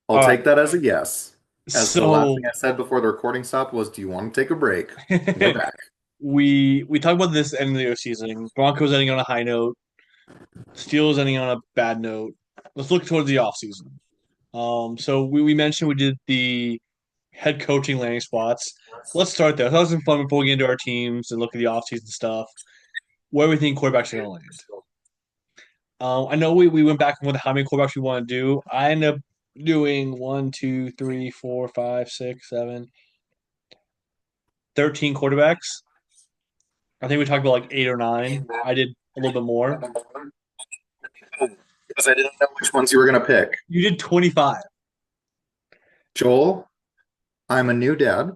I'll All take right. that as a yes. As the last So thing I said before the recording stopped was, do you want to take a break? We're back. we talked about this end of the year season. Broncos ending on a high note, Steelers ending on a bad note. Let's look towards the offseason. So we mentioned we did the head coaching landing spots. Let's start there. I thought it was some fun before we get into our teams and look at the offseason stuff. Where we think quarterbacks are going to land. I know we went back and with how many quarterbacks we want to do. I ended up doing 13 quarterbacks. I think we talked about like 8 or 9. I did a little bit more. Because I didn't know which ones you were going to pick. You did 25. Joel, I'm a new dad.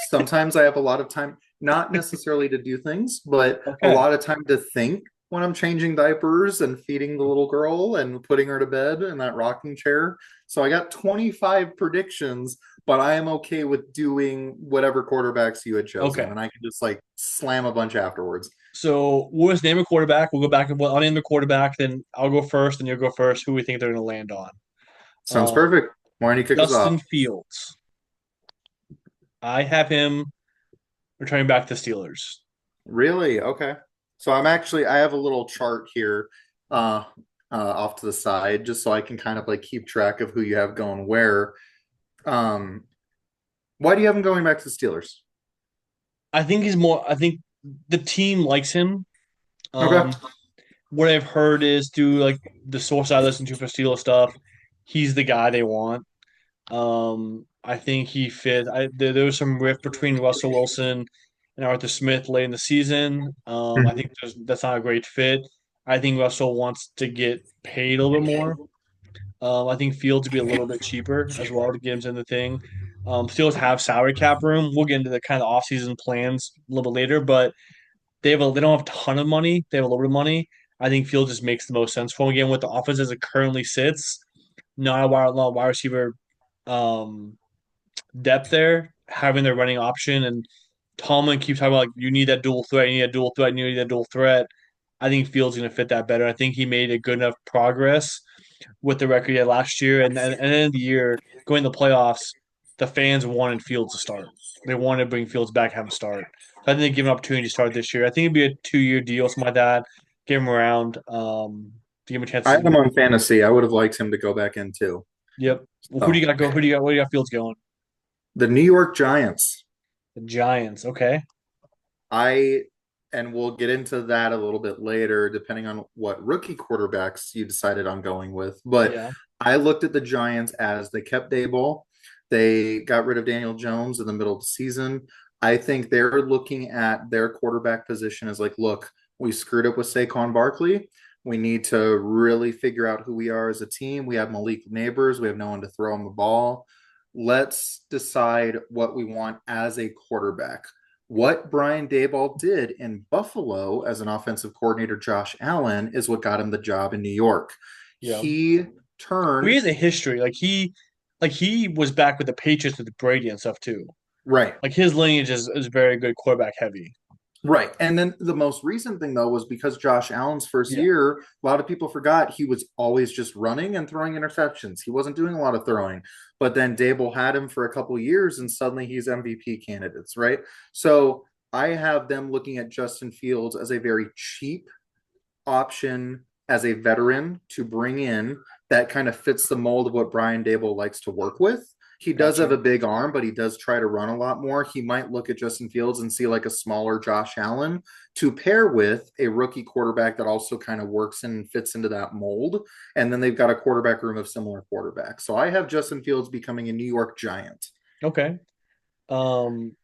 Sometimes I have a lot of time, not necessarily to do things, but a Okay. lot of time to think when I'm changing diapers and feeding the little girl and putting her to bed in that rocking chair. So I got 25 predictions, but I am okay with doing whatever quarterbacks you had chosen. Okay. And I can just like slam a bunch afterwards. So we'll just name a quarterback. We'll go back and I'll name the quarterback. Then I'll go first, and you'll go first. Who we think they're going to land on? Sounds Um, perfect. Why don't you kick us Justin off? Fields. I have him returning back to Steelers. Really? Okay. So I have a little chart here uh, off to the side just so I can kind of like keep track of who you have going where. Um, why do you have him going back to the Steelers? I think he's more. I think the team likes him. Okay. Um, what I've heard is through like the source I listen to for Steelers stuff, he's the guy they want. I think he fit. There was some rift between Russell Wilson and Arthur Smith late in the season. I think that's not a great fit. I think Russell wants to get paid a little bit more. I think Fields would be a little bit cheaper as well to get him in the thing. Steelers have salary cap room. We'll get into the kind of offseason plans a little bit later, but they don't have a ton of money. They have a little bit of money. I think Fields just makes the most sense for him again with the offense as it currently sits. Not a lot of wide receiver um, depth there, having their running option, and Tomlin keeps talking about like you need that dual threat, you need that dual threat, you need that dual threat. I think Fields is going to fit that better. I think he made a good enough progress with the record he had last year, and at the end of the year, going to the playoffs, the fans wanted Fields to start. They wanted to bring Fields back, have him start. So I think they give him an opportunity to start this year. I think it'd be a 2 year deal, something like that. Give him around, to give him a chance I to. had him on fantasy. I would have liked him to go back in too. Yep. Well, who do So you got go? Who do you got? Where do you got Fields going? the New York Giants. The Giants. Okay. I and we'll get into that a little bit later, depending on what rookie quarterbacks you decided on going with. But Yeah. I looked at the Giants as they kept Dayball. They got rid of Daniel Jones in the middle of the season. I think they're looking at their quarterback position as like, look, we screwed up with Saquon Barkley. We need to really figure out who we are as a team. We have Malik Neighbors. We have no one to throw him the ball. Let's decide what we want as a quarterback. What Brian Dayball did in Buffalo as an offensive coordinator, Josh Allen, is what got him the job in New York. Yeah. He He turned has a history. Like he was back with the Patriots with Brady and stuff too. right. Like his lineage is very good quarterback heavy. Right. And then the most recent thing, though, was because Josh Allen's first Yeah. year, a lot of people forgot he was always just running and throwing interceptions. He wasn't doing a lot of throwing. But then Dable had him for a couple of years, and suddenly he's MVP candidates, right? So I have them looking at Justin Fields as a very cheap option as a veteran to bring in that kind of fits the mold of what Brian Dable likes to work with. He does have Gotcha. a big arm, but he does try to run a lot more. He might look at Justin Fields and see like a smaller Josh Allen to pair with a rookie quarterback that also kind of works and fits into that mold. And then they've got a quarterback room of similar quarterbacks. So I have Justin Fields becoming a New York Giant. Okay. Um,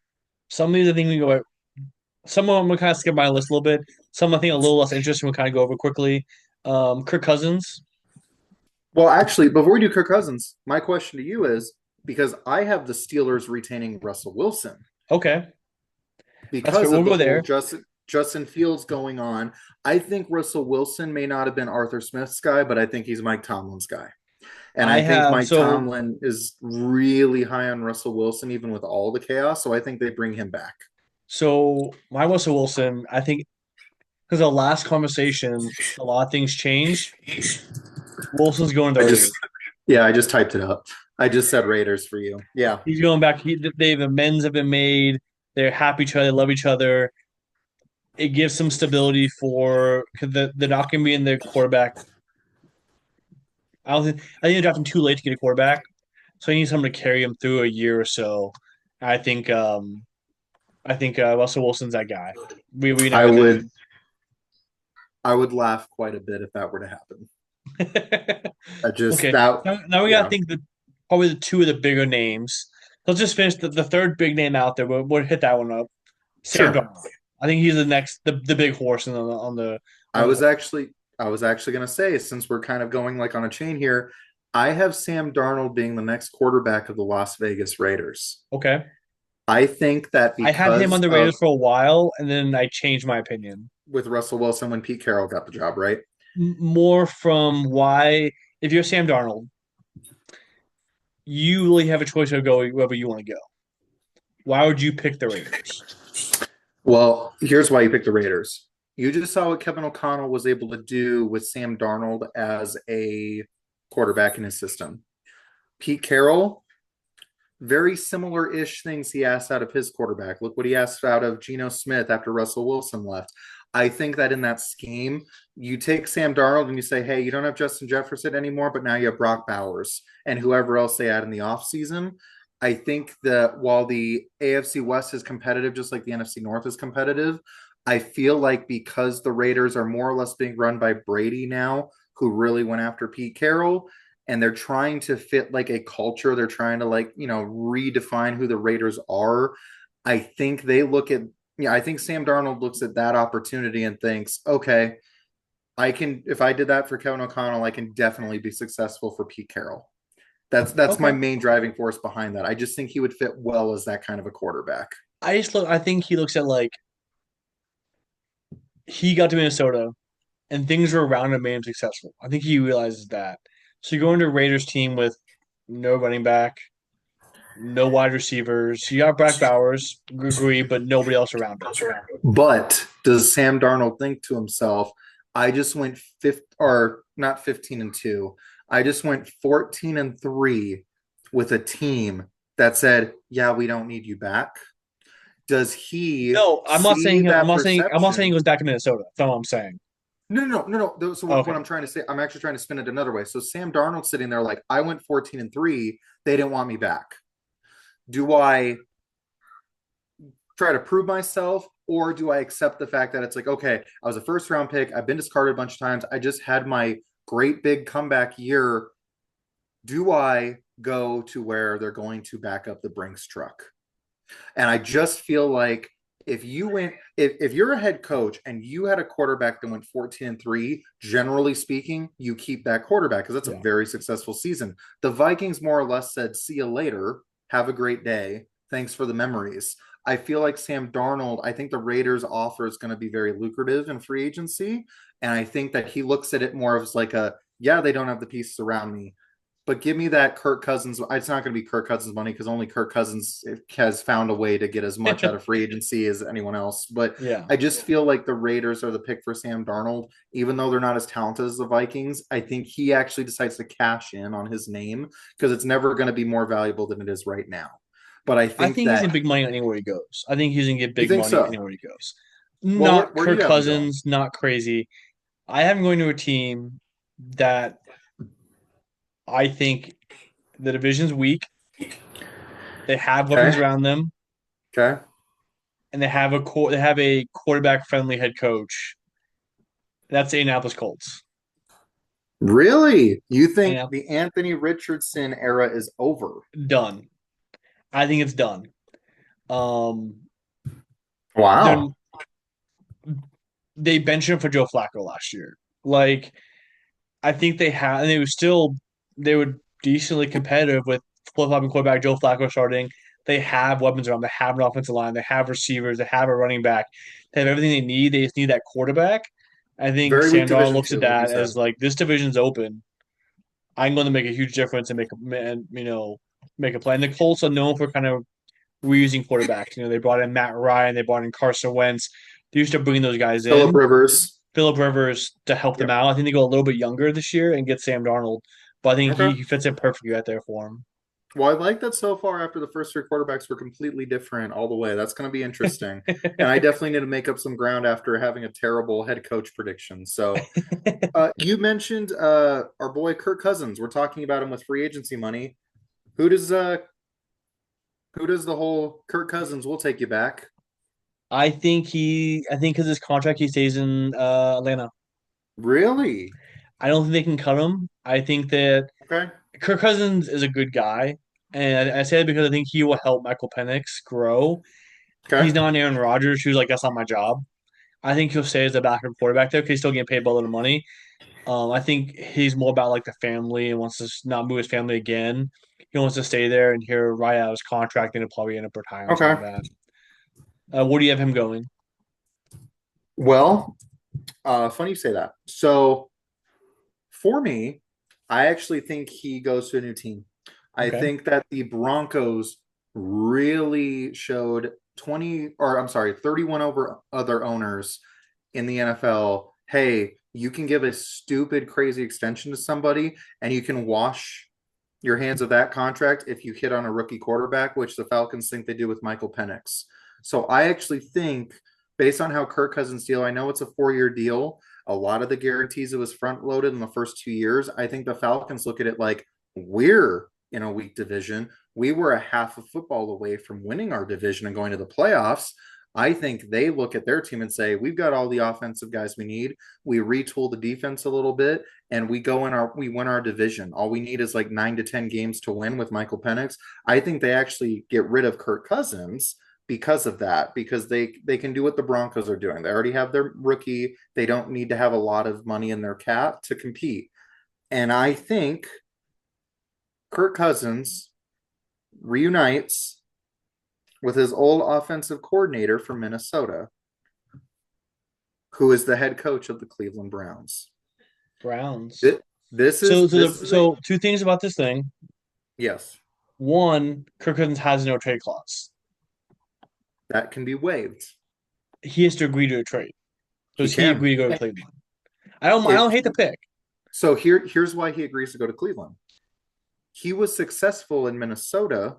some of these I think we go. Some of them we kind of skip my list a little bit. Some I think a little less interesting. We'll kind of go over quickly. Kirk Cousins. Well, actually, before we do Kirk Cousins, my question to you is because I have the Steelers retaining Russell Wilson Okay, that's fair. because We'll of the go whole there. Justin Fields going on. I think Russell Wilson may not have been Arthur Smith's guy, but I think he's Mike Tomlin's guy. And I I think have Mike so Tomlin is really high on Russell Wilson, even with all the chaos. So I think they bring him back. my Russell Wilson. I think because the last conversation, a lot of things changed. Wilson's going I just, 30. yeah, I just typed it up. I just said Raiders for you. Yeah, He's going back. They the amends have been made. They're happy each other. They love each other. It gives some stability for because they're not going to be in their quarterback. I think they're drafting too late to get a quarterback, so he needs someone to carry him through a year or so. I think Russell Wilson's that guy. We I never would think. I would laugh quite a bit if that were to happen. I just Okay, that now we gotta yeah, think probably the two of the bigger names. Let's just finish the third big name out there. We'll hit that one up. Sam sure. Darnold. I think he's the next the big horse I on the was actually I was actually going to say, since we're kind of going like on a chain here, I have Sam Darnold being the next quarterback of the Las Vegas Raiders. okay. I think that I had him because on the Raiders of for a while, and then I changed my opinion. with Russell Wilson when Pete Carroll got the job, right? More from why, if you're Sam Darnold, you really have a choice to go wherever you want to go. Why would you pick the Raiders? Well, here's why you picked the Raiders. You just saw what Kevin O'Connell was able to do with Sam Darnold as a quarterback in his system. Pete Carroll, very similar ish things he asked out of his quarterback. Look what he asked out of Geno Smith after Russell Wilson left. I think that in that scheme, you take Sam Darnold and you say, hey, you don't have Justin Jefferson anymore, but now you have Brock Bowers and whoever else they add in the offseason. I think that while the AFC West is competitive, just like the NFC North is competitive, I feel like because the Raiders are more or less being run by Brady now, who really went after Pete Carroll, and they're trying to fit like a culture. They're trying to like, redefine who the Raiders are. I think they look at, I think Sam Darnold looks at that opportunity and thinks, okay, I can, if I did that for Kevin O'Connell, I can definitely be successful for Pete Carroll. That's my Okay. main driving force behind that. I just think he would fit well as that kind of a quarterback. I think he looks at like he got to Minnesota and things were around him made him successful. I think he realizes that. So you go into a Raiders team with no running back, no wide receivers. You got Brock Bowers, agree, but nobody else around him. But does Sam Darnold think to himself, I just went fifth or not 15-2. I just went 14-3 with a team that said, yeah, we don't need you back. Does he No, see I'm that I'm not saying he perception? goes back to Minnesota. That's all I'm saying. No. So what Okay. I'm trying to say, I'm actually trying to spin it another way. So Sam Darnold sitting there like, I went 14-3. They didn't want me back. Do I try to prove myself, or do I accept the fact that it's like, okay, I was a first round pick, I've been discarded a bunch of times, I just had my great big comeback year? Do I go to where they're going to back up the Brinks truck? And I just feel like if you're a head coach and you had a quarterback that went 14-3, generally speaking, you keep that quarterback because that's a Yeah. very successful season. The Vikings more or less said, see you later, have a great day, thanks for the memories. I feel like Sam Darnold, I think the Raiders offer is going to be very lucrative in free agency. And I think that he looks at it more as like yeah, they don't have the pieces around me, but give me that Kirk Cousins. It's not going to be Kirk Cousins money because only Kirk Cousins has found a way to get as much out of free agency as anyone else. But Yeah. I just feel like the Raiders are the pick for Sam Darnold, even though they're not as talented as the Vikings. I think he actually decides to cash in on his name because it's never going to be more valuable than it is right now. But I I think think he's that in big money anywhere he goes. I think he's gonna get you big think money so. anywhere he goes. Well, Not where do Kirk you have him going? Cousins, not crazy. I have him going to a team that I think the division's weak. They have weapons Okay. around them, Okay. and they have a quarterback friendly head coach. That's the Indianapolis Colts. Really? You think And the Anthony Richardson era is over? done. I think it's done. Um, they're Wow. they benched him for Joe Flacco last year. Like I think they had, and they were decently competitive with flip flopping quarterback Joe Flacco starting. They have weapons around. They have an offensive line. They have receivers. They have a running back. They have everything they need. They just need that quarterback. I think Very weak Sam Darnold division looks at too, like you that said. as like this division's open. I'm going to make a huge difference and make a play. And the Colts are known for kind of reusing quarterbacks. They brought in Matt Ryan. They brought in Carson Wentz. They used to bring those guys Philip in. Rivers. Philip Rivers to help them Yep. out. I think they go a little bit younger this year and get Sam Darnold, but I think Okay. he fits in perfectly right there for him. Well, I like that so far after the first three quarterbacks were completely different all the way. That's going to be interesting. And I definitely need to make up some ground after having a terrible head coach prediction. So, you mentioned our boy Kirk Cousins. We're talking about him with free agency money. Who does uh who does the whole Kirk Cousins will take you back? I think because his contract, he stays in Atlanta. Really? I don't think they can cut him. I think that Okay. Kirk Cousins is a good guy, and I say it because I think he will help Michael Penix grow. He's Okay. not Aaron Rodgers, who's like, that's not my job. I think he'll stay as a backup quarterback there because he's still getting paid a little money. I think he's more about like the family and wants to not move his family again. He wants to stay there and here right out his contract and he'll probably end up retiring or something Okay. like that. Where do you have him going? Well, funny you say that. So for me, I actually think he goes to a new team. I Okay. think that the Broncos really showed 20, or I'm sorry, 31 over other owners in the NFL. Hey, you can give a stupid, crazy extension to somebody and you can wash your hands of that contract if you hit on a rookie quarterback, which the Falcons think they do with Michael Penix. So I actually think, based on how Kirk Cousins deal, I know it's a 4-year deal. A lot of the guarantees it was front loaded in the first 2 years. I think the Falcons look at it like we're in a weak division. We were a half of football away from winning our division and going to the playoffs. I think they look at their team and say, we've got all the offensive guys we need. We retool the defense a little bit and we win our division. All we need is like 9 to 10 games to win with Michael Penix. I think they actually get rid of Kirk Cousins because of that, because they can do what the Broncos are doing. They already have their rookie. They don't need to have a lot of money in their cap to compete. And I think Kirk Cousins reunites with his old offensive coordinator from Minnesota, who is the head coach of the Cleveland Browns. Browns. This is a So two things about this thing. yes, One, Kirk Cousins has no trade clause. that can be waived. He has to agree to a trade. He Does he can. agree to go to Cleveland? I don't If hate the pick. so, here's why he agrees to go to Cleveland. He was successful in Minnesota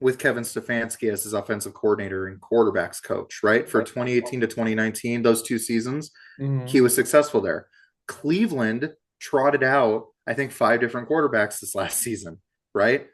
with Kevin Stefanski as his offensive coordinator and quarterbacks coach, right? For 2018 to 2019, those 2 seasons, he Mm-hmm. was successful there. Cleveland trotted out, I think, 5 different quarterbacks this last season, right?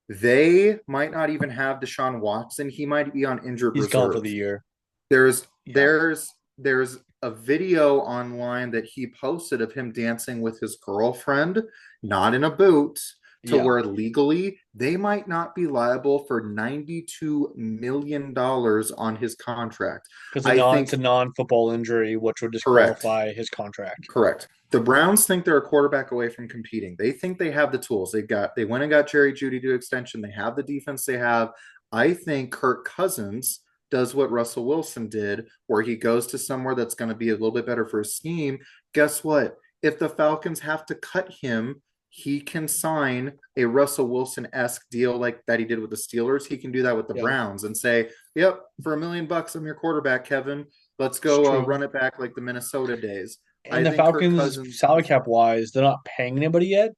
They might not even have Deshaun Watson. He might be on injured He's gone for reserve. the year. There's Yeah. there's there's a video online that he posted of him dancing with his girlfriend, not in a boot, to Yeah. where legally they might not be liable for $92 million on his contract. Because I it's a think non-football injury, which would correct. disqualify his contract. Correct. The Browns think they're a quarterback away from competing. They think they have the tools. They went and got Jerry Judy to extension. They have the defense they have. I think Kirk Cousins does what Russell Wilson did, where he goes to somewhere that's going to be a little bit better for his scheme. Guess what? If the Falcons have to cut him, he can sign a Russell Wilson-esque deal like that he did with the Steelers. He can do that with the Yeah, Browns and say, "Yep, for $1 million, I'm your quarterback, Kevin. Let's it's go true. run it back like the Minnesota days." I And the think Kirk Falcons, Cousins, salary cap wise, they're not paying anybody yet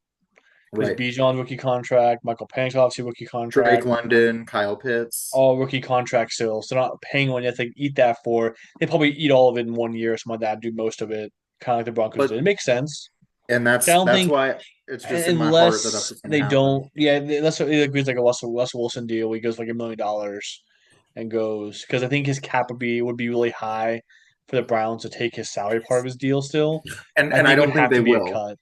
because right? Bijan's rookie contract, Michael Penix obviously rookie Drake contract, London, Kyle Pitts, all rookie contracts still. So they're not paying one yet. They eat that for. They probably eat all of it in 1 year. Or something like that. Do most of it, kind of like the Broncos but did. It makes sense. and I don't that's think why it's just in my heart that that's unless what's going to they happen. don't. Yeah, that's what it agrees like a Russell Wilson deal. Where he goes like $1 million and goes because I think his cap would be really high for the Browns to take his salary part of his deal still. I And I think it would don't think have they to be a will. cut.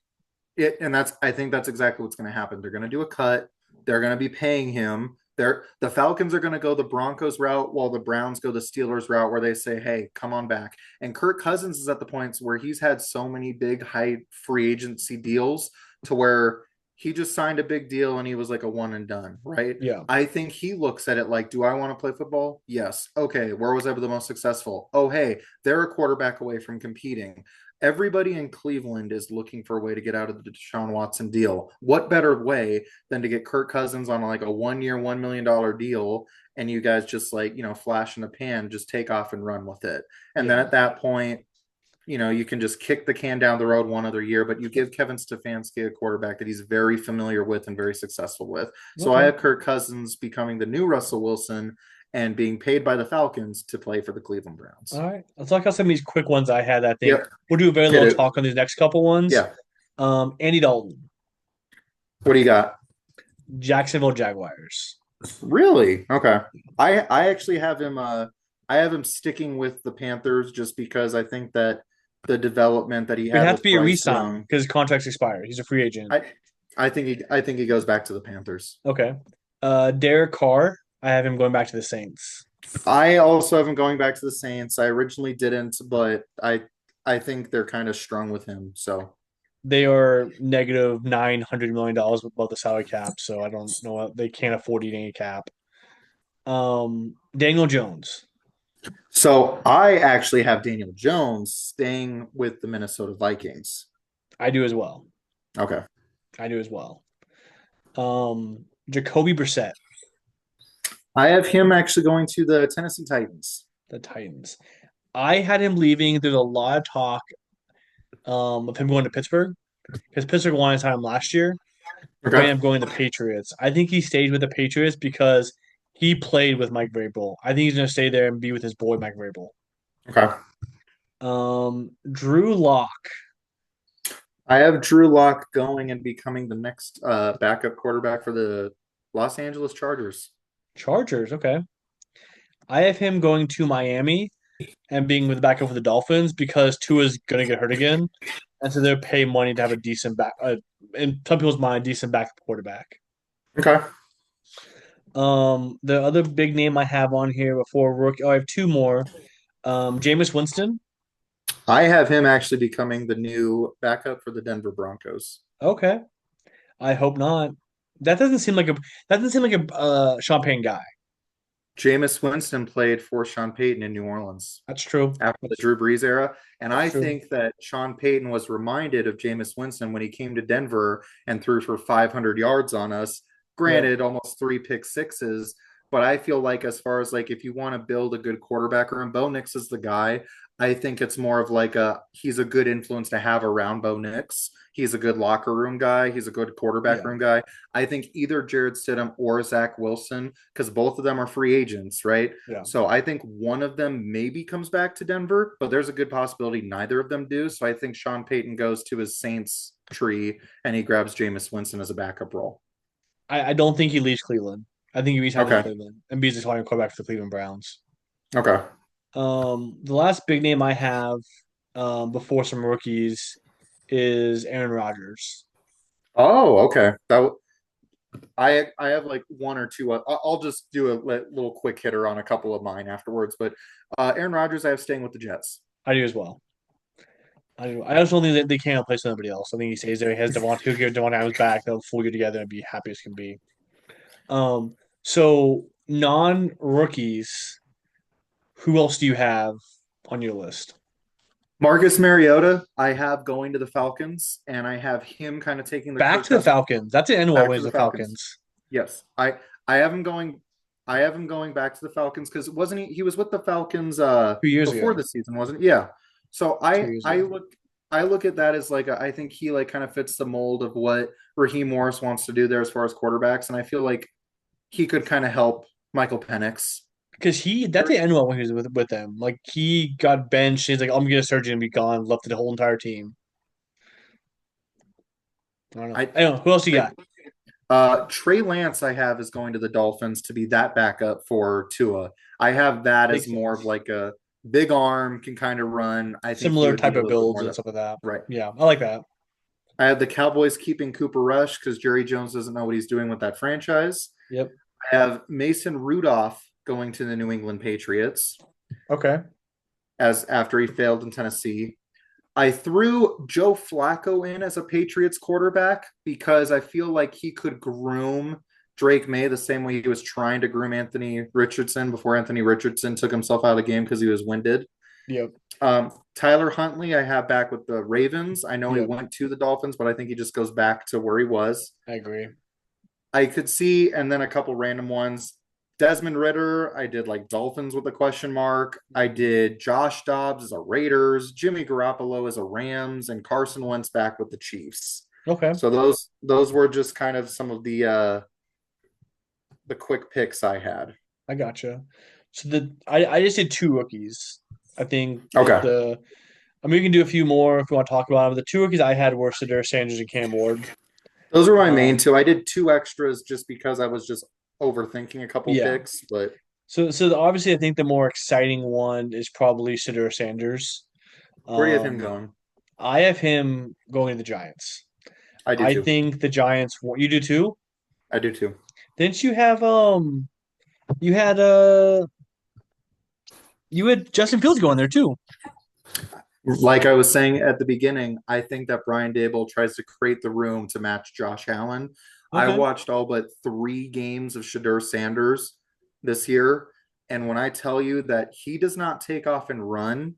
And that's I think that's exactly what's going to happen. They're going to do a cut. They're going to be paying him. The Falcons are going to go the Broncos route while the Browns go the Steelers route where they say, "Hey, come on back." And Kirk Cousins is at the points where he's had so many big high free agency deals to where he just signed a big deal and he was like a one and done, right? Yeah, I think he looks at it like, do I want to play football? Yes. Okay. Where was I the most successful? Oh, hey, they're a quarterback away from competing. Everybody in Cleveland is looking for a way to get out of the Deshaun Watson deal. What better way than to get Kirk Cousins on like a 1 year, $1 million deal, and you guys just like, flash in the pan, just take off and run with it. And then yeah. at that point, you can just kick the can down the road one other year, but you give Kevin Stefanski a quarterback that he's very familiar with and very successful with. So I Okay. have Kirk Cousins becoming the new Russell Wilson and being paid by the Falcons to play for the Cleveland All Browns. right. Let's talk about some of these quick ones I had. I think Yep. we'll do a very Hit little it. talk on these next couple ones. Yeah. Andy Dalton, What do you got? Jacksonville Jaguars. Really? Okay. I actually have him I have him sticking with the Panthers just because I think that the development that he It'd had have to with be a Bryce re-sign Young, because his contract's expired. He's a free agent. I I think he goes back to the Panthers. Okay. Derek Carr, I have him going back to the Saints. I also have him going back to the Saints. I originally didn't, but I think they're kind of strung with him. So They are negative $900 million above the salary cap, so I don't know. They can't afford eating a cap. Daniel Jones. so I actually have Daniel Jones staying with the Minnesota Vikings. I do as well. Okay. I do as well. Jacoby Brissett, I have him actually going to the Tennessee Titans. the Titans. I had him leaving. There's a lot of talk of him going to Pittsburgh because Pittsburgh wanted to sign him last year, but Okay. ended up going to the Patriots. I think he stayed with the Patriots because he played with Mike Vrabel. I think he's going to stay there and be with his boy Mike Vrabel. Okay. Drew Lock, I have Drew Lock going and becoming the next backup quarterback for the Los Angeles Chargers. Chargers. Okay, I have him going to Miami and being with the backup for the Dolphins because Tua's going to get hurt again, and so they'll pay money to have a decent back, in some people's mind, decent backup quarterback. Okay. The other big name I have on here before rookie, oh, I have two more. Jameis Winston. I have him actually becoming the new backup for the Denver Broncos. Okay, I hope not. That doesn't seem like a Champagne guy. Jameis Winston played for Sean Payton in New Orleans That's true. after the That's Drew Brees era. And that's I true. think that Sean Payton was reminded of Jameis Winston when he came to Denver and threw for 500 yards on us. Yep. Granted, almost three pick sixes. But I feel like, as far as like if you want to build a good quarterback room, Bo Nix is the guy. I think it's more of like he's a good influence to have around Bo Nix. He's a good locker room guy. He's a good quarterback Yeah. room guy. I think either Jared Stidham or Zach Wilson, because both of them are free agents, right? Yeah. So I think one of them maybe comes back to Denver, but there's a good possibility neither of them do. So I think Sean Payton goes to his Saints tree and he grabs Jameis Winston as a backup role. I don't think he leaves Cleveland. I think he resigns in Okay. Cleveland and be the starting quarterback for the Cleveland Browns. Okay. The last big name I have before some rookies is Aaron Rodgers. Oh, okay. I have like one or two. I'll just do a little quick hitter on a couple of mine afterwards. But Aaron Rodgers, I have staying with the Jets. I do as well. I do. I also don't think that they can't replace somebody else. I think he stays there. He has Devontae. He'll get Devontae Adams back. They'll full year together and be happy as can be. So non rookies, who else do you have on your list? Marcus Mariota, I have going to the Falcons, and I have him kind of taking the Back Kirk to the Cousins Falcons. That's an annual back wins to the the Falcons. Falcons Yes, I have him going. I have him going back to the Falcons because wasn't he? He was with the Falcons 2 years before ago. the season, wasn't he? Yeah. So 2 years ago. I look at that as like I think he like kind of fits the mold of what Raheem Morris wants to do there as far as quarterbacks, and I feel like he could kind of help Michael Penix. Because that's the annual when he was with them. Like he got benched. He's like, I'm gonna get a surgery and be gone. Left the whole entire team. I don't know. I I don't know. Who else you I got? Trey Lance I have is going to the Dolphins to be that backup for Tua. I have that as Makes more of sense. like a big arm, can kind of run. I think he Similar would type need a of little bit builds more of and that. stuff like that. Right. Yeah, I like that. I have the Cowboys keeping Cooper Rush because Jerry Jones doesn't know what he's doing with that franchise. Yep. I have Mason Rudolph going to the New England Patriots Okay. as after he failed in Tennessee. I threw Joe Flacco in as a Patriots quarterback because I feel like he could groom Drake May the same way he was trying to groom Anthony Richardson before Anthony Richardson took himself out of the game because he was winded. Yep. Tyler Huntley, I have back with the Ravens. I know he Yep. went to the Dolphins, but I think he just goes back to where he was. I agree. I could see, and then a couple random ones. Desmond Ritter. I did like Dolphins with a question mark. I did Josh Dobbs as a Raiders, Jimmy Garoppolo as a Rams, and Carson Wentz back with the Chiefs. Okay, So those were just kind of some of the quick picks I had. I gotcha. So I just did two rookies. I think like Okay. the I mean we can do a few more if you want to talk about them. The two rookies I had were Sadar Sanders and Cam Ward. Those are my main Um, two. I did two extras just because I was just overthinking a couple yeah. picks, but Obviously I think the more exciting one is probably Sadar Sanders. where do you have him Um, going? I have him going to the Giants. I do I too. think the Giants. You do too. I do too. Didn't you have you had you had Justin Fields going there too. Like I was saying at the beginning, I think that Brian Dable tries to create the room to match Josh Allen. I Okay. watched all but 3 games of Shadur Sanders this year. And when I tell you that he does not take off and run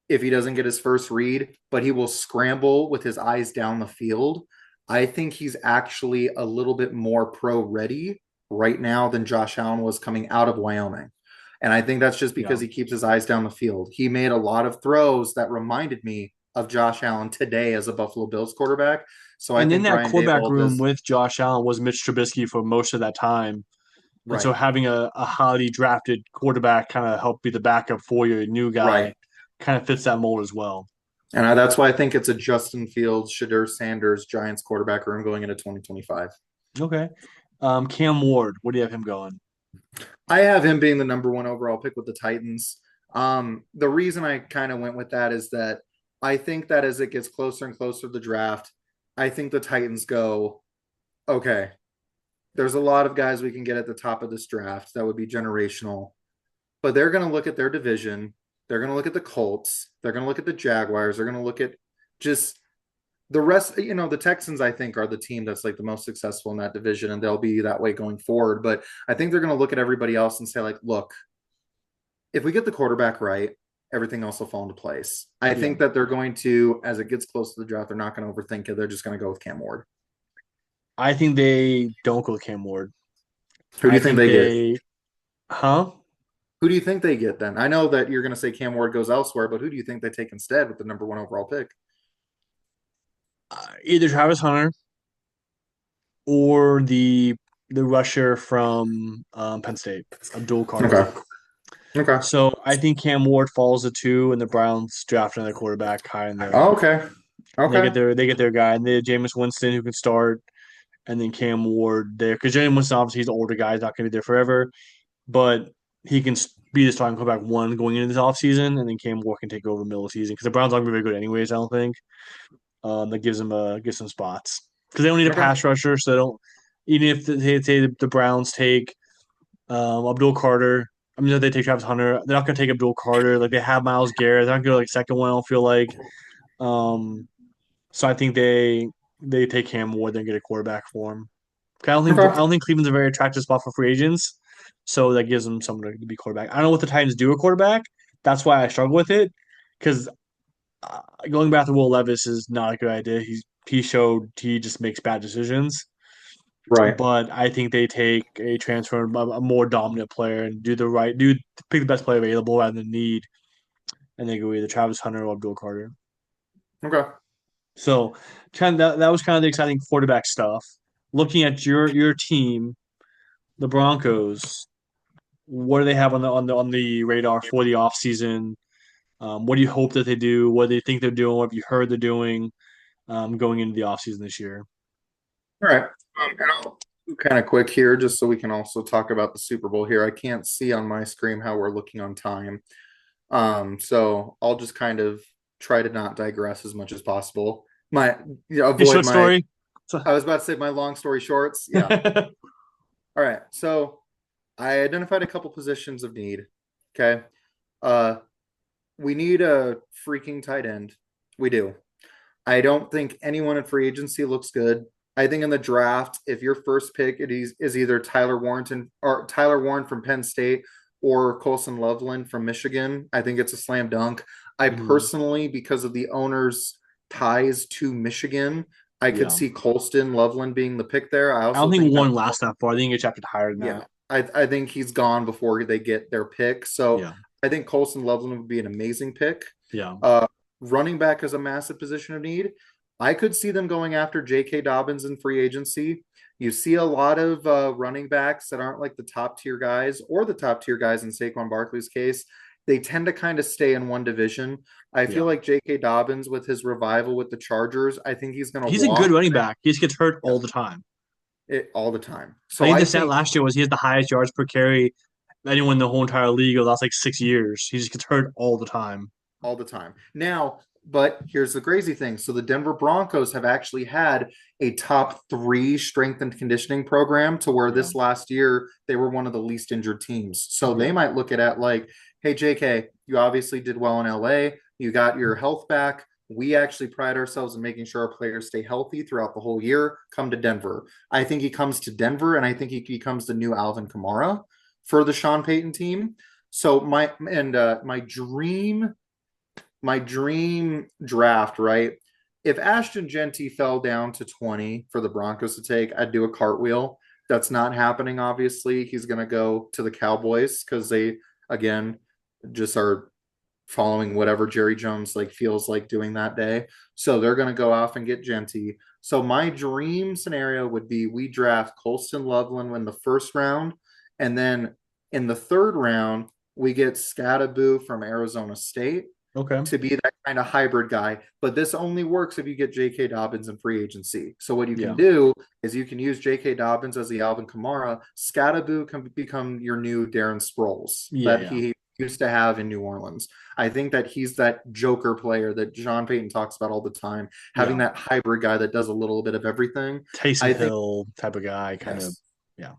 if he doesn't get his first read, but he will scramble with his eyes down the field, I think he's actually a little bit more pro ready right now than Josh Allen was coming out of Wyoming. And I think that's just Yeah. because he keeps his eyes down the field. He made a lot of throws that reminded me of Josh Allen today as a Buffalo Bills quarterback. So I And in think that Brian quarterback Dable room does with Josh Allen was Mitch Trubisky for most of that time. And so right, having a highly drafted quarterback kind of help be the backup for your new guy right. kind of fits that mold as well. And that's why I think it's a Justin Fields, Shadur Sanders, Giants quarterback room going into 2025. Okay. Cam Ward, what do you have him going? I have him being the number one overall pick with the Titans. The reason I kind of went with that is that I think that as it gets closer and closer to the draft, I think the Titans go, okay, there's a lot of guys we can get at the top of this draft that would be generational, but they're going to look at their division. They're going to look at the Colts. They're going to look at the Jaguars. They're going to look at just the rest. The Texans, I think, are the team that's like the most successful in that division, and they'll be that way going forward. But I think they're going to look at everybody else and say, like, look, if we get the quarterback right, everything else will fall into place. I Yeah. think that they're going to, as it gets close to the draft, they're not going to overthink it. They're just going to go with Cam Ward. I think they don't go with Cam Ward. Who do I you think think they get? they, huh? Who do you think they get then? I know that you're going to say Cam Ward goes elsewhere, but who do you think they take instead with the number one overall pick? Either Travis Hunter or the rusher from Penn State, Abdul Carter. Okay. Okay. So I think Cam Ward falls to two, and the Browns draft another quarterback high in there. Oh, okay. Okay. They get their guy, and they have Jameis Winston who can start, and then Cam Ward there because Jameis Winston obviously he's an older guy, he's not going to be there forever, but he can be the starting quarterback one going into this offseason, and then Cam Ward can take over the middle of the season because the Browns aren't going to be very good anyways. I don't think that gives them spots because they don't need a Okay. pass rusher, so they don't. Even if they say the Browns take Abdul Carter. I mean, if they take Travis Hunter, they're not going to take Abdul Carter. Like they have Miles Garrett. They're not going to like second one. I don't feel like. Um, so I think they take him more than get a quarterback for him. I Okay. don't think Cleveland's a very attractive spot for free agents. So that gives them someone to be quarterback. I don't know what the Titans do a quarterback. That's why I struggle with it because going back to Will Levis is not a good idea. He showed he just makes bad decisions. Right. But I think they take a transfer, a more dominant player, and pick the best player available rather than need, and they go either Travis Hunter or Abdul Carter. Okay. So, that was kind of the exciting quarterback stuff. Looking at your team, the Broncos, what do they have on the radar for the offseason? What do you hope that they do? What do you think they're doing? What have you heard they're doing going into the offseason this year? All right. And I'll kind of quick here, just so we can also talk about the Super Bowl here. I can't see on my screen how we're looking on time. So I'll just kind of try to not digress as much as possible. Hey, Avoid short my, story. I was about to say my long story shorts. Yeah. All right. So I identified a couple positions of need. Okay. Uh, we need a freaking tight end. We do. I don't think anyone in free agency looks good. I think in the draft, if your first pick is either Tyler Warren from Penn State or Colson Loveland from Michigan, I think it's a slam dunk. I Mhm. personally, because of the owner's ties to Michigan, I could Yeah. see Colston Loveland being the pick there. I I don't also think think that one lasts that far. I think it gets drafted higher than yeah, that. I think he's gone before they get their pick. So Yeah, I think Colson Loveland would be an amazing pick. yeah, Uh, Running back is a massive position of need. I could see them going after J.K. Dobbins in free agency. You see a lot of running backs that aren't like the top tier guys or the top tier guys in Saquon Barkley's case. They tend to kind of stay in one division. I feel yeah. like J.K. Dobbins with his revival with the Chargers, I think he's going to He's a good walk running back. He just gets hurt all the time. it all the time. I So think I the stat think last year was he has the highest yards per carry of anyone in the whole entire league over the last like 6 years. He just gets hurt all the time. all the time. Now, but here's the crazy thing. So the Denver Broncos have actually had a top three strength and conditioning program to where Yeah, this last year they were one of the least injured teams. So they yeah, might look at it like, hey, JK, you obviously did well in LA. You got your health back. We actually pride ourselves in making sure our players stay healthy throughout the whole year. Come to Denver. I think he comes to Denver, and I think he becomes the new Alvin Kamara for the Sean Payton team. So my dream draft, right? If Ashton Genty fell down to 20 for the Broncos to take, I'd do a cartwheel. That's not happening, obviously. He's going to go to the Cowboys because they, again, just are following whatever Jerry Jones like feels like doing that day. So they're going to go off and get Genty. So my dream scenario would be we draft Colston Loveland in the first round, and then in the third round we get Scattaboo from Arizona State okay, to be that kind of hybrid guy. But this only works if you get J.K. Dobbins in free agency. So what you can yeah, do is you can use J.K. Dobbins as the Alvin Kamara. Scattaboo can become your new Darren Sproles yeah, that yeah, he used to have in New Orleans. I think that he's that joker player that John Payton talks about all the time, having yeah. that hybrid guy that does a little bit of everything. Taysom I think Hill type of guy, kind of. yes. Yeah,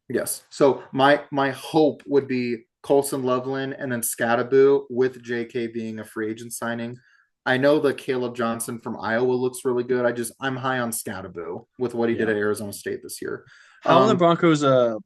Yes. So my hope would be Colson Loveland and then Scattaboo with JK being a free agent signing. I know that Caleb Johnson from Iowa looks really good. I'm high on Scattaboo with what he did yeah. at Arizona State this year. How are the Um, Broncos'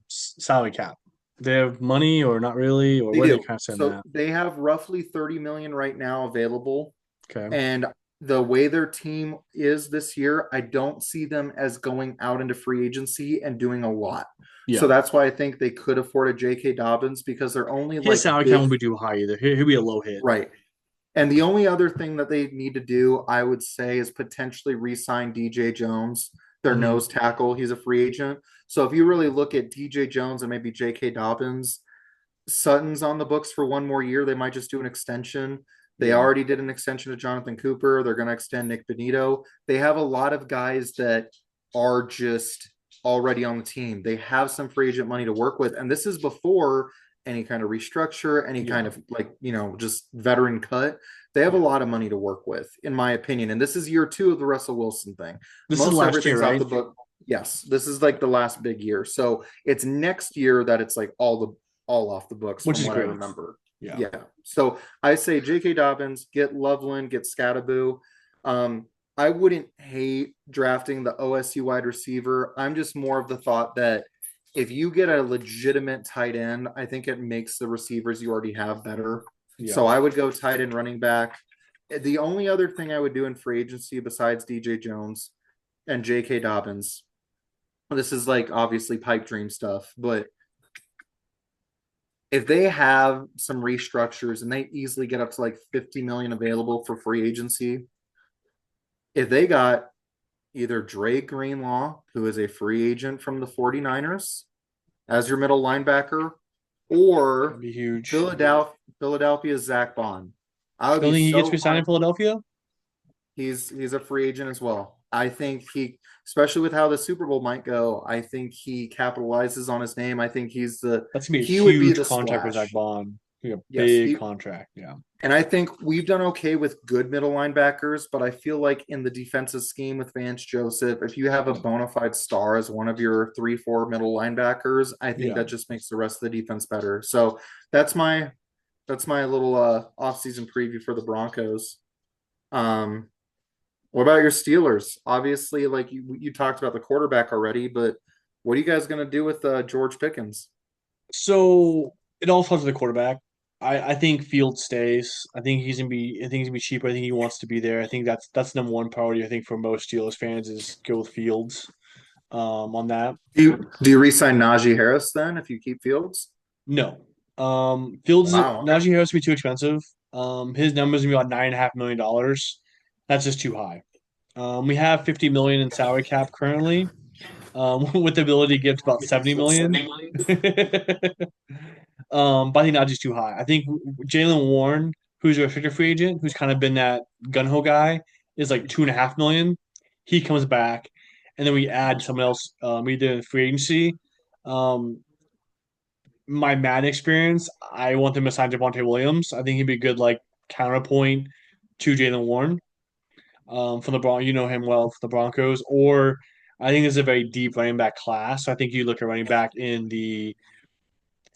salary cap? They have money or not really, or they where they do. kind of send So that? they have roughly 30 million right now available. Okay, And the way their team is this year, I don't see them as going out into free agency and doing a lot. So yeah. that's why I think they could afford a J.K. Dobbins because they're only His like salary cap big, won't be too high either. He'll be a low hit. right. And the only other thing that they need to do, I would say, is potentially re-sign DJ Jones, their Hmm. nose tackle. He's a free agent. So if you really look at DJ Jones and maybe J.K. Dobbins, Sutton's on the books for one more year. They might just do an extension. They Yeah, already did an extension to Jonathan Cooper. They're going to extend Nick Benito. They have a lot of guys that are just already on the team. They have some free agent money to work with. And this is before any kind of restructure, any kind yeah, of like, just veteran cut. They have a yeah. lot of money to work with, in my opinion. And this is year two of the Russell Wilson thing. This is Most last year, everything's off right? the book. Yes, this is like the last big year. So it's next year that it's like all off the books Which from is what I great. remember. Yeah. Yeah. So I say J.K. Dobbins, get Loveland, get Scattaboo. I wouldn't hate drafting the OSU wide receiver. I'm just more of the thought that if you get a legitimate tight end, I think it makes the receivers you already have better. Yeah. So I would go tight end running back. The only other thing I would do in free agency besides DJ Jones and J.K. Dobbins, this is like obviously pipe dream stuff, but if they have some restructures and they easily get up to like 50 million available for free agency, if they got either Dre Greenlaw, who is a free agent from the 49ers, as your middle linebacker, That'd or be huge. Philadelphia's Zach Bond. I would You don't be think he gets so re-signed fine. in Philadelphia? He's a free agent as well. I think especially with how the Super Bowl might go, I think he capitalizes on his name. I think That's gonna be a he would be huge the contract for Zach splash. Bond. Like a Yes, big contract. Yeah. and I think we've done okay with good middle linebackers, but I feel like in the defensive scheme with Vance Joseph, if you have a bona fide star as one of your 3, 4 middle linebackers, I think Yeah. that just makes the rest of the defense better. So that's my that's my little offseason preview for the Broncos. Um, what about your Steelers? Obviously, like you talked about the quarterback already, but what are you guys going to do with George Pickens? So it all starts with the quarterback. I think Field stays. I think he's gonna be cheaper. I think he wants to be there. I think that's number one priority, I think, for most Steelers fans is go with Fields. on that. Do you re-sign Najee Harris then if you keep Fields? No. Fields Wow. Okay. Najee Harris would be too expensive. His numbers gonna be about $9.5 million. That's just too high. We have 50 million in salary cap currently, with the ability to give to about 70 million. But I think Najee's too high. I think Jalen Warren, who's a restricted free agent, who's kind of been that gun ho guy, is like 2.5 million. He comes back, and then we add someone else. We did in free agency. Um, my Madden experience, I want them to sign Javonte Williams. I think he'd be a good like counterpoint to Jalen Warren, from the Bron. You know him well for the Broncos. Or I think it's a very deep running back class. So I think you look at running back in the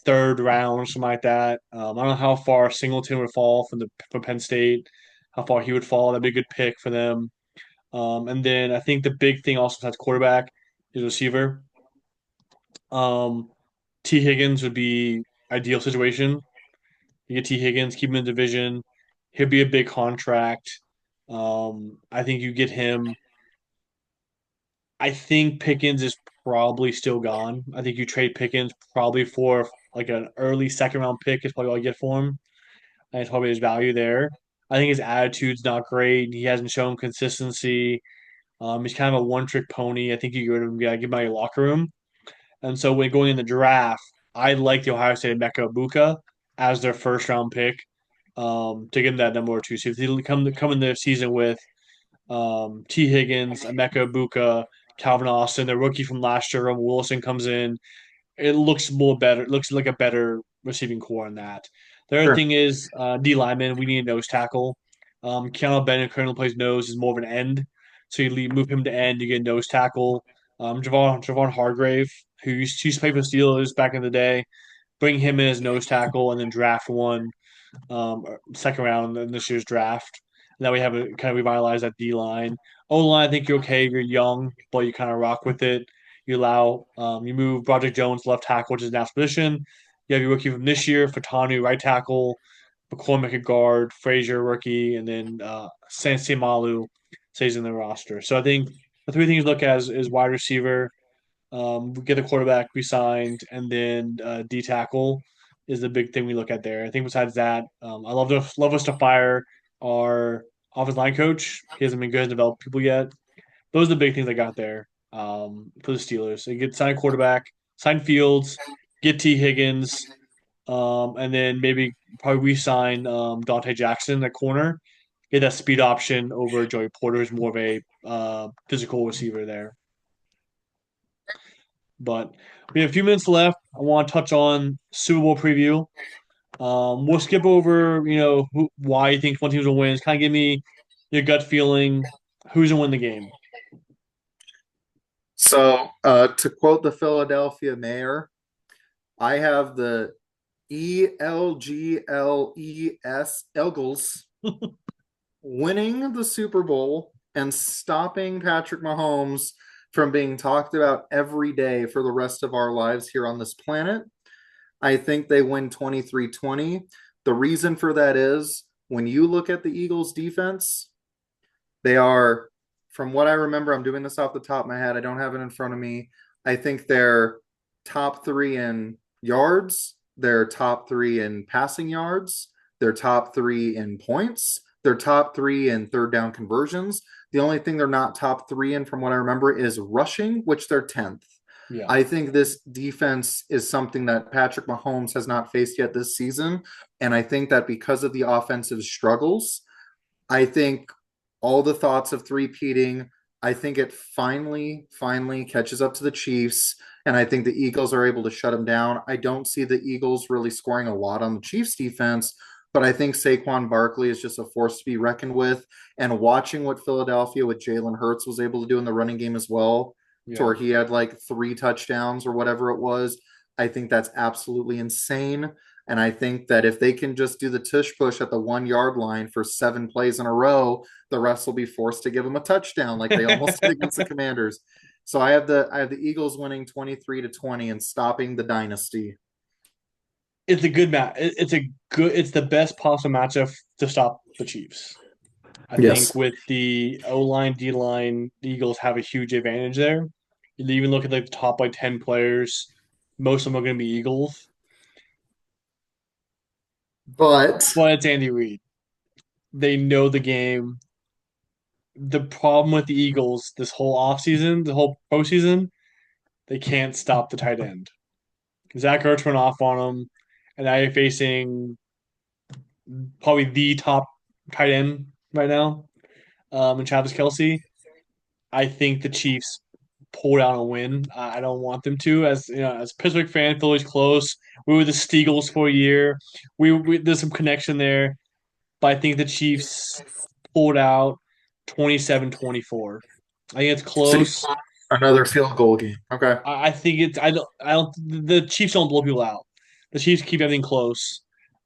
third round or something like that. I don't know how far Singleton would fall from Penn State, how far he would fall. That'd be a good pick for them. And then I think the big thing also besides quarterback is receiver. Um, T. Higgins would be ideal situation. You get T. Higgins, keep him in the division. He'll be a big contract. I think you get him. I think Pickens is probably still gone. I think you trade Pickens probably for like an early second round pick is probably all you get for him. And it's probably his value there. I think his attitude's not great. He hasn't shown consistency. He's kind of a one trick pony. I think you gotta give him out of your locker room. And so when going in the draft, I like the Ohio State Emeka Ibuka as their first round pick, to give them that number two. So if they come in the season with T. Higgins, Emeka Ibuka, Calvin Austin, the rookie from last year, Russell Wilson comes in, it looks more better. It looks like a better receiving core on that. The other Sure. thing is D lineman. We need a nose tackle. Keanu Bennett currently plays nose, is more of an end, so move him to end. You get a nose tackle. Javon Hargrave, who used to play for the Steelers back in the day, bring him in as nose tackle, and then draft one, second round in this year's draft. And that we have a kind of revitalize that D line. O line, I think you're okay. You're young, but you kind of rock with it. You move Broderick Jones left tackle, which is an position. You have your rookie from this year, Fatanu right tackle, McCormick at guard, Frazier rookie, and then Sansi Malu stays in the roster. So I think the three things to look at is wide receiver, we get the quarterback we signed, and then D tackle is the big thing we look at there. I think besides that, I love us to fire our offensive line coach. He hasn't been good at develop people yet. Those are the big things I got there, for the Steelers. They get sign quarterback, sign Fields, get T Higgins, and then maybe probably re-sign Dante Jackson at corner. Get that speed option over Joey Porter, who's more of a physical receiver there. But we have a few minutes left. I want to touch on Super Bowl preview. We'll skip over, why you think one team's will win. Kind of give me your gut feeling. Who's gonna win the game? So, to quote the Philadelphia mayor, I have the Eagles winning the Super Bowl and stopping Patrick Mahomes from being talked about every day for the rest of our lives here on this planet. I think they win 23-20. The reason for that is when you look at the Eagles defense, they are, from what I remember, I'm doing this off the top of my head. I don't have it in front of me. I think they're top three in yards. They're top three in passing yards. They're top three in points. They're top three in third down conversions. The only thing they're not top three in, from what I remember, is rushing, which they're 10th. Yeah. I think this defense is something that Patrick Mahomes has not faced yet this season. And I think that because of the offensive struggles, I think all the thoughts of three-peating, I think it finally catches up to the Chiefs. And I think the Eagles are able to shut them down. I don't see the Eagles really scoring a lot on the Chiefs defense, but I think Saquon Barkley is just a force to be reckoned with. And watching what Philadelphia with Jalen Hurts was able to do in the running game as well, to Yeah. where he had like 3 touchdowns or whatever it was, I think that's absolutely insane. And I think that if they can just do the tush push at the 1 yard line for 7 plays in a row, the refs will be forced to give them a touchdown like they almost did against the Commanders. So I have the Eagles winning 23-20 and stopping the dynasty. It's a good match. It's the best possible matchup to stop the Chiefs. I think Yes. with the O line, D line, the Eagles have a huge advantage there. You even look at like the top like 10 players, most of them are going to be Eagles. But But it's Andy Reid. They know the game. The problem with the Eagles this whole offseason, the whole postseason, they can't stop the tight end. Zach Ertz went off on them, and now you're facing probably the top tight end right now, in Travis Kelsey. I think the Chiefs pulled out a win. I don't want them to. As you know, as a Pittsburgh fan, Philly's close. We were the Steagles for a year. There's some connection there, but I think the Chiefs pulled out 27-24. I think it's see, close. another field goal game. Okay. I think it's I don't the Chiefs don't blow people out. The Chiefs keep everything close.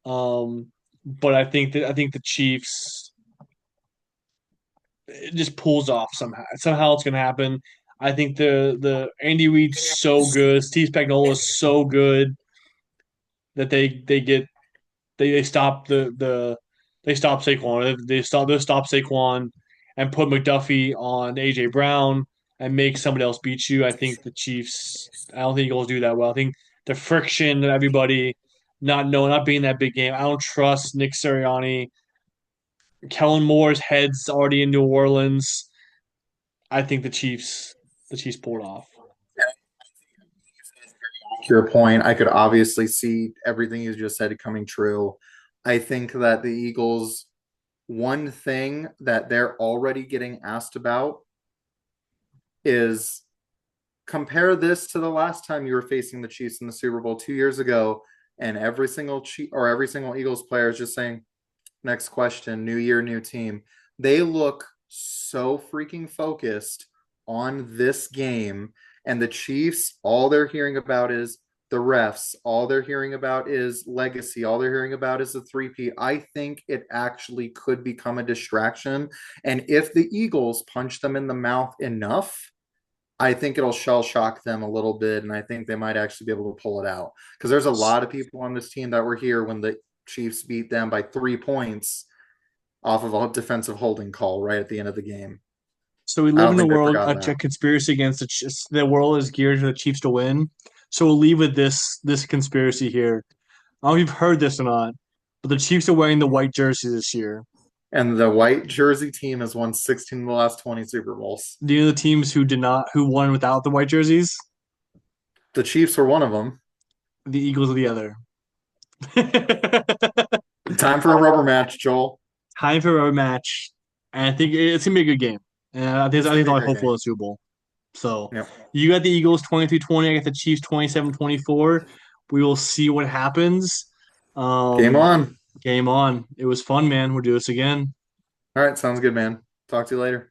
But I think the Chiefs it just pulls off somehow. Somehow it's gonna happen. I think the Andy Reid's so good. Steve Spagnuolo is so good that they stop they stop Saquon. They stop Saquon and put McDuffie on AJ Brown and make somebody else beat you. I think the Chiefs. I don't think Eagles do that well. I think the friction of everybody not being that big game. I don't trust Nick Sirianni. Kellen Moore's head's already in New Orleans. I think the Chiefs pulled off. To your point, I could obviously see everything you just said coming true. I think that the Eagles, one thing that they're already getting asked about is compare this to the last time you were facing the Chiefs in the Super Bowl 2 years ago, and every single every single Eagles player is just saying, "Next question, new year, new team." They look so freaking focused on this game, and the Chiefs, all they're hearing about is the refs. All they're hearing about is legacy. All they're hearing about is the three-peat. I think it actually could become a distraction. And if the Eagles punch them in the mouth enough, I think it'll shell shock them a little bit, and I think they might actually be able to pull it out. Because there's a lot of people on this team that were here when the Chiefs beat them by 3 points off of a defensive holding call right at the end of the game. So we I live don't in a think they world, forgot a that. conspiracy against the world is geared for the Chiefs to win. So we'll leave with this conspiracy here. I don't know if you've heard this or not, but the Chiefs are wearing the white jersey this year. And the white jersey team has won 16 of the last 20 Super Bowls. Do you know the teams who won without the white jerseys? The Chiefs were one of them. The Eagles are the other. Time for a rubber match, Joel. Time for a match, and I think it's gonna be a good game. And It's I going think to be they'll a have great hopeful game. in the Super Bowl. So Yep. you got the Eagles 23-20. I got the Chiefs 27-24. We will see what happens. Game Um, on. Game on. It was fun, man. We'll do this again. All right. Sounds good, man. Talk to you later.